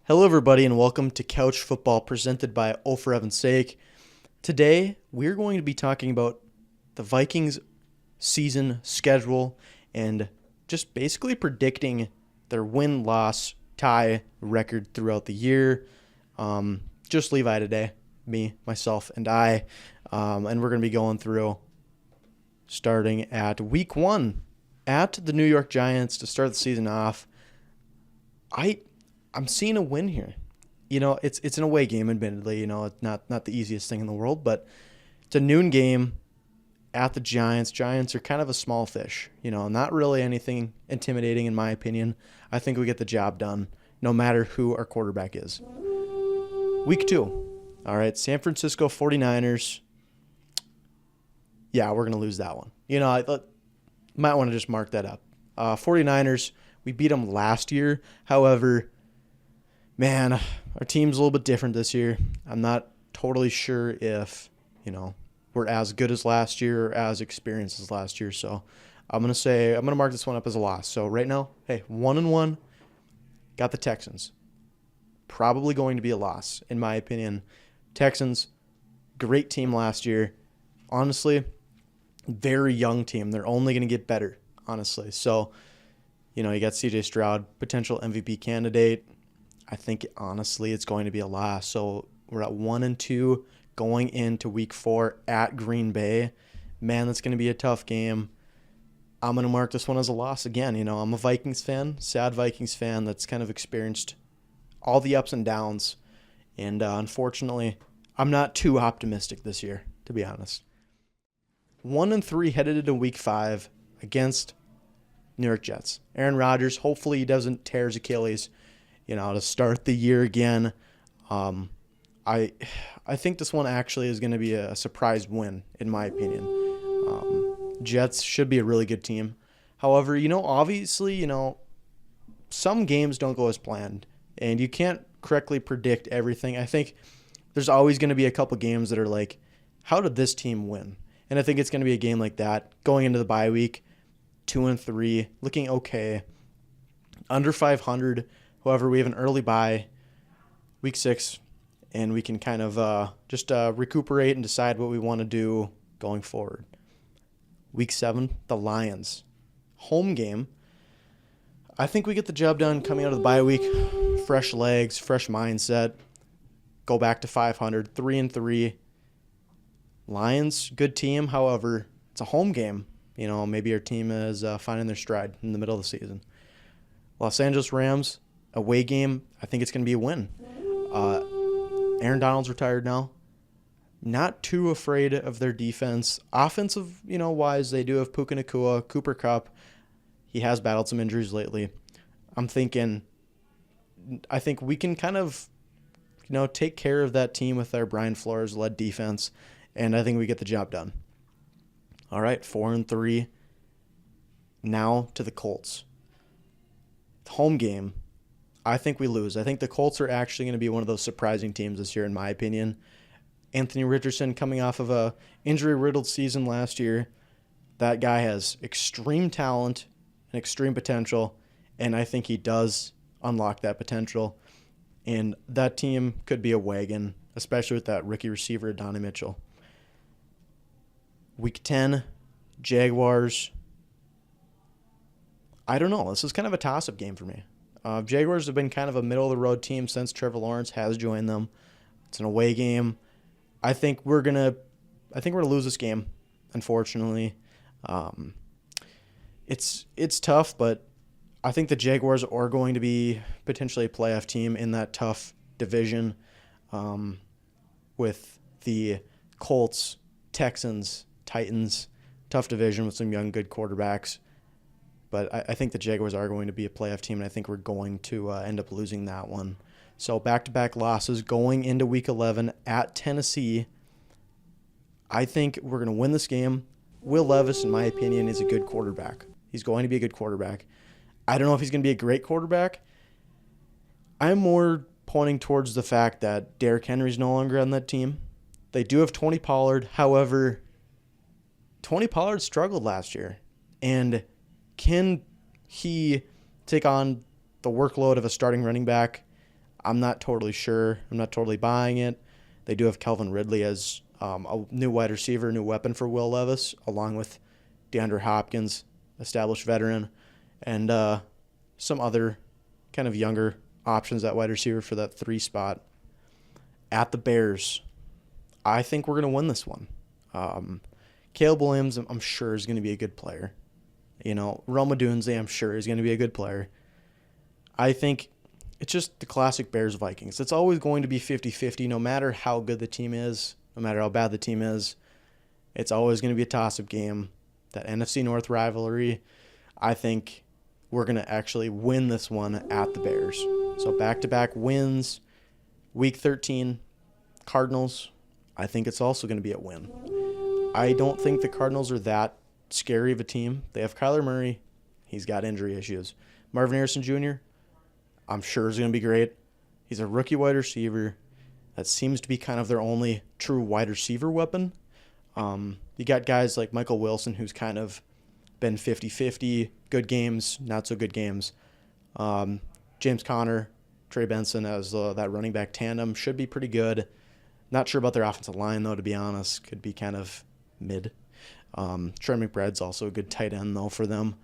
Hello, everybody, and welcome to Couch Football presented by Oh For Heaven's Sake. Today, we're going to be talking about the Vikings season schedule and just basically predicting their win-loss tie record throughout the year. Just Levi today, me, myself, and I. And we're going to be going through starting at week 1 at the New York Giants to start the season off. I'm seeing a win here. It's an away game, admittedly. It's not the easiest thing in the world, but it's a noon game at the Giants. Giants are kind of a small fish. Not really anything intimidating in my opinion. I think we get the job done no matter who our quarterback is. Week 2. All right, San Francisco 49ers. Yeah, we're going to lose that one. I might want to just mark that up. 49ers, we beat them last year. However, man, our team's a little bit different this year. I'm not totally sure if, we're as good as last year or as experienced as last year. So I'm going to mark this one up as a loss. So right now, hey, 1-1, got the Texans. Probably going to be a loss, in my opinion. Texans, great team last year. Honestly, very young team. They're only going to get better, honestly. So, you got CJ Stroud, potential MVP candidate. I think, honestly, it's going to be a loss. So we're at 1-2 going into week 4 at Green Bay. Man, that's going to be a tough game. I'm going to mark this one as a loss again. I'm a Vikings fan, sad Vikings fan that's kind of experienced all the ups and downs. And unfortunately, I'm not too optimistic this year, to be honest. 1-3 headed into week 5 against New York Jets. Aaron Rodgers, hopefully he doesn't tear his Achilles, to start the year again. I think this one actually is going to be a surprise win, in my opinion. Jets should be a really good team. However, obviously, some games don't go as planned, and you can't correctly predict everything. I think there's always going to be a couple games that are like, how did this team win? And I think it's going to be a game like that. Going into the bye week, 2-3, looking okay. Under 500. However, we have an early bye, week 6, and we can kind of just recuperate and decide what we want to do going forward. Week 7, the Lions. Home game. I think we get the job done coming out of the bye week. Fresh legs, fresh mindset. Go back to 500, 3-3. Lions, good team. However, it's a home game. Maybe our team is finding their stride in the middle of the season. Los Angeles Rams, away game. I think it's going to be a win. Aaron Donald's retired now. Not too afraid of their defense. Offensive, wise, they do have Puka Nacua, Cooper Kupp. He has battled some injuries lately. I think we can kind of, take care of that team with our Brian Flores-led defense, and I think we get the job done. All right, 4-3. Now to the Colts. Home game. I think we lose. I think the Colts are actually going to be one of those surprising teams this year, in my opinion. Anthony Richardson coming off of a injury-riddled season last year. That guy has extreme talent and extreme potential, and I think he does unlock that potential. And that team could be a wagon, especially with that rookie receiver, Donnie Mitchell. Week 10, Jaguars. I don't know. This is kind of a toss-up game for me. Jaguars have been kind of a middle-of-the-road team since Trevor Lawrence has joined them. It's an away game. I think we're gonna lose this game, unfortunately. It's tough, but I think the Jaguars are going to be potentially a playoff team in that tough division, with the Colts, Texans, Titans. Tough division with some young, good quarterbacks. But I think the Jaguars are going to be a playoff team, and I think we're going to end up losing that one. So back-to-back losses going into Week 11 at Tennessee. I think we're going to win this game. Will Levis, in my opinion, is a good quarterback. He's going to be a good quarterback. I don't know if he's going to be a great quarterback. I'm more pointing towards the fact that Derrick Henry's no longer on that team. They do have Tony Pollard. However, Tony Pollard struggled last year. And can he take on the workload of a starting running back? I'm not totally sure. I'm not totally buying it. They do have Calvin Ridley as a new wide receiver, new weapon for Will Levis, along with DeAndre Hopkins, established veteran, and some other kind of younger options at wide receiver for that 3 spot. At the Bears, I think we're going to win this one. Caleb Williams, I'm sure, is going to be a good player. Rome Odunze, I'm sure, is going to be a good player. I think it's just the classic Bears-Vikings. It's always going to be 50-50, no matter how good the team is, no matter how bad the team is. It's always going to be a toss-up game. That NFC North rivalry, I think we're going to actually win this one at the Bears. So back-to-back wins. Week 13, Cardinals, I think it's also going to be a win. I don't think the Cardinals are that scary of a team. They have Kyler Murray. He's got injury issues. Marvin Harrison Jr., I'm sure is going to be great. He's a rookie wide receiver. That seems to be kind of their only true wide receiver weapon. You got guys like Michael Wilson, who's kind of been 50-50, good games, not so good games. James Conner, Trey Benson as that running back tandem should be pretty good. Not sure about their offensive line, though, to be honest. Could be kind of mid. Trey McBride's also a good tight end, though, for them.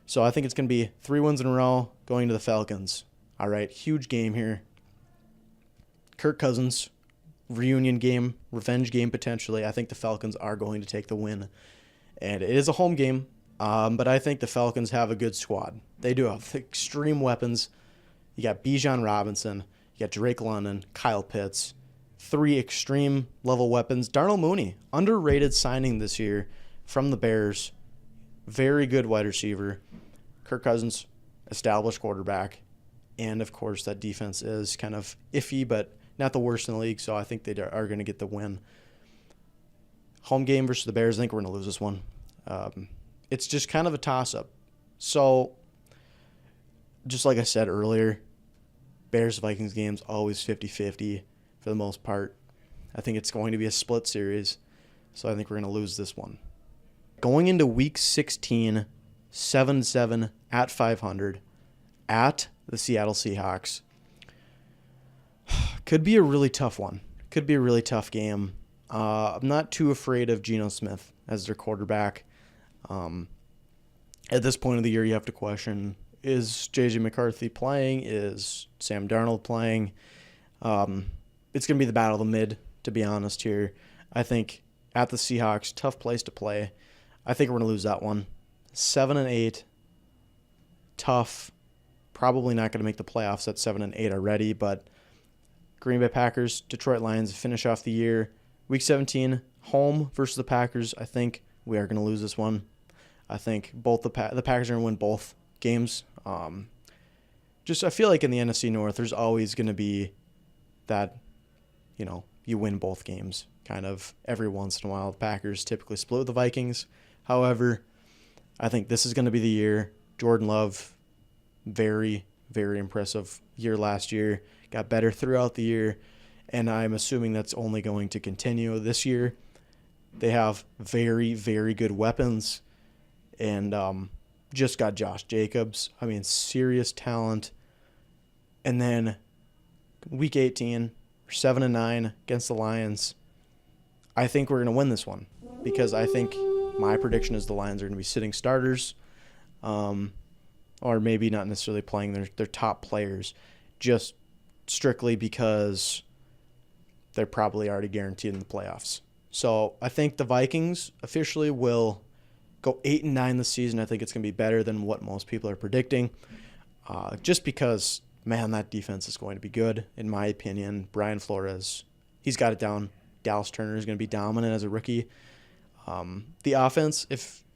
So I think it's going to be 3 wins in a row going to the Falcons. All right, huge game here. Kirk Cousins, reunion game, revenge game potentially. I think the Falcons are going to take the win. And it is a home game, but I think the Falcons have a good squad. They do have extreme weapons. You got Bijan Robinson, you got Drake London, Kyle Pitts, 3 extreme level weapons. Darnell Mooney, underrated signing this year from the Bears. Very good wide receiver. Kirk Cousins, established quarterback. And, of course, that defense is kind of iffy, but not the worst in the league, so I think they are going to get the win. Home game versus the Bears, I think we're going to lose this one. It's just kind of a toss-up. So, just like I said earlier, Bears-Vikings games always 50-50 for the most part. I think it's going to be a split series, so I think we're going to lose this one. Going into Week 16, 7-7 at 500 at the Seattle Seahawks. Could be a really tough one. Could be a really tough game. I'm not too afraid of Geno Smith as their quarterback. At this point of the year, you have to question, is J.J. McCarthy playing? Is Sam Darnold playing? It's going to be the battle of the mid, to be honest here. I think at the Seahawks, tough place to play. I think we're going to lose that one. 7-8, tough. Probably not going to make the playoffs at 7-8 already, but Green Bay Packers, Detroit Lions finish off the year. Week 17, home versus the Packers. I think we are going to lose this one. I think both the Packers are going to win both games. I feel like in the NFC North, there's always going to be that, you win both games kind of every once in a while. The Packers typically split with the Vikings. However, I think this is going to be the year. Jordan Love, very, very impressive year last year. Got better throughout the year, and I'm assuming that's only going to continue this year. They have very, very good weapons, and just got Josh Jacobs. I mean, serious talent. And then Week 18, 7-9 against the Lions. I think we're going to win this one because I think my prediction is the Lions are going to be sitting starters, or maybe not necessarily playing their top players, just strictly because they're probably already guaranteed in the playoffs. So I think the Vikings officially will go 8-9 this season. I think it's going to be better than what most people are predicting, just because, man, that defense is going to be good, in my opinion. Brian Flores, he's got it down. Dallas Turner is going to be dominant as a rookie. The offense,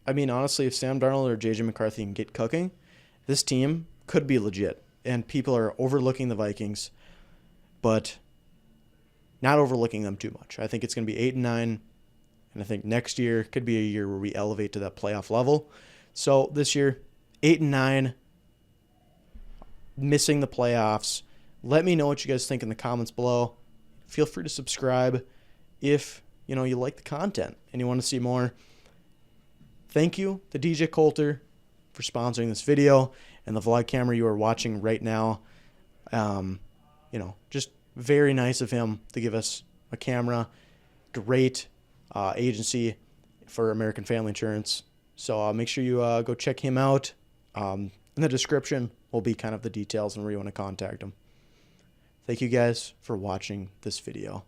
honestly, if Sam Darnold or J.J. McCarthy can get cooking, this team could be legit. And people are overlooking the Vikings, but not overlooking them too much. I think it's going to be 8-9, and I think next year could be a year where we elevate to that playoff level. So this year, 8-9, missing the playoffs. Let me know what you guys think in the comments below. Feel free to subscribe if you like the content and you want to see more. Thank you to DJ Coulter for sponsoring this video and the vlog camera you are watching right now. just very nice of him to give us a camera. Great agency for American Family Insurance. So make sure you go check him out. In the description will be kind of the details and where you want to contact him. Thank you guys for watching this video.